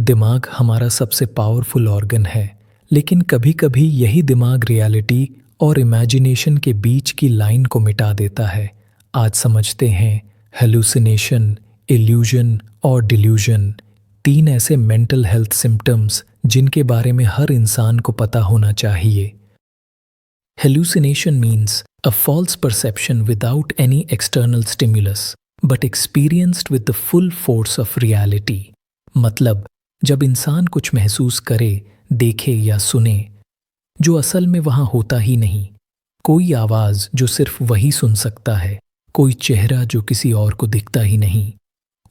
दिमाग हमारा सबसे पावरफुल ऑर्गन है, लेकिन कभी-कभी यही दिमाग रियलिटी और इमेजिनेशन के बीच की लाइन को मिटा देता है। आज समझते हैं हेलुसिनेशन, इल्यूजन और डिल्यूजन, तीन ऐसे मेंटल हेल्थ सिम्टम्स जिनके बारे में हर इंसान को पता होना चाहिए। Hallucination means a false perception without any external stimulus, but experienced with the full force of reality. मतलब जब इंसान कुछ महसूस करे, देखे या सुने जो असल में वहाँ होता ही नहीं। कोई आवाज़ जो सिर्फ वही सुन सकता है, कोई चेहरा जो किसी और को दिखता ही नहीं।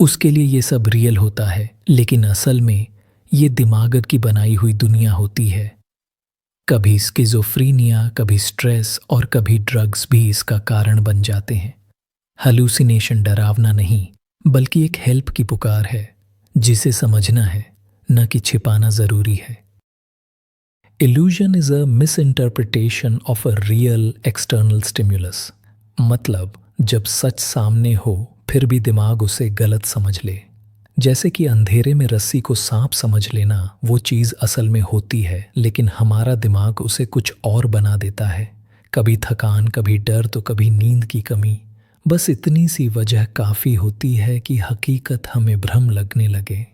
उसके लिए ये सब रियल होता है, लेकिन असल में ये दिमाग की बनाई हुई दुनिया होती है। कभी स्किज़ोफ्रीनिया, कभी स्ट्रेस और कभी ड्रग्स भी इसका कारण बन जाते हैं। हेलुसिनेशन डरावना नहीं, बल्कि एक हेल्प की पुकार है, जिसे समझना है, न कि छिपाना ज़रूरी है। Illusion is a misinterpretation of a real external stimulus. मतलब जब सच सामने हो फिर भी दिमाग उसे गलत समझ ले। जैसे कि अंधेरे में रस्सी को सांप समझ लेना, वो चीज़ असल में होती है, लेकिन हमारा दिमाग उसे कुछ और बना देता है। कभी थकान, कभी डर, तो कभी नींद की कमी। बस इतनी सी वजह काफ़ी होती है कि हकीकत हमें भ्रम लगने लगे।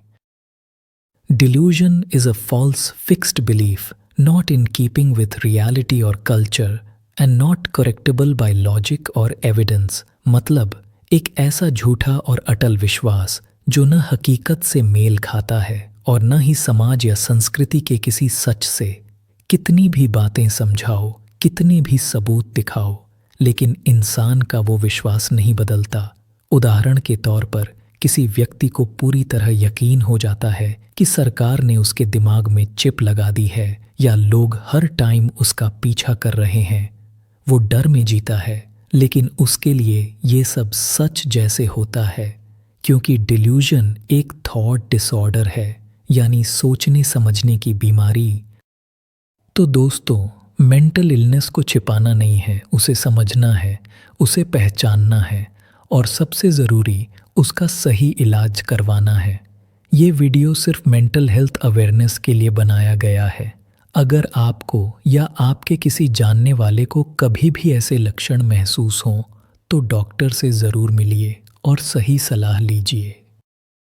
Delusion is a false fixed belief, not in keeping with reality और culture and not correctable by logic और एविडेंस। मतलब एक ऐसा झूठा और अटल विश्वास जो न हकीकत से मेल खाता है और न ही समाज या संस्कृति के किसी सच से। कितनी भी बातें समझाओ, कितने भी सबूत दिखाओ, लेकिन इंसान का वो विश्वास नहीं बदलता। उदाहरण के तौर पर किसी व्यक्ति को पूरी तरह यकीन हो जाता है कि सरकार ने उसके दिमाग में चिप लगा दी है या लोग हर टाइम उसका पीछा कर रहे हैं। वो डर में जीता है, लेकिन उसके लिए ये सब सच जैसे होता है, क्योंकि डिल्यूजन एक थॉट डिसऑर्डर है, यानी सोचने समझने की बीमारी। तो दोस्तों, मेंटल इलनेस को छिपाना नहीं है, उसे समझना है, उसे पहचानना है और सबसे ज़रूरी उसका सही इलाज करवाना है। ये वीडियो सिर्फ मेंटल हेल्थ अवेयरनेस के लिए बनाया गया है। अगर आपको या आपके किसी जानने वाले को कभी भी ऐसे लक्षण महसूस हों, तो डॉक्टर से ज़रूर मिलिए और सही सलाह लीजिए।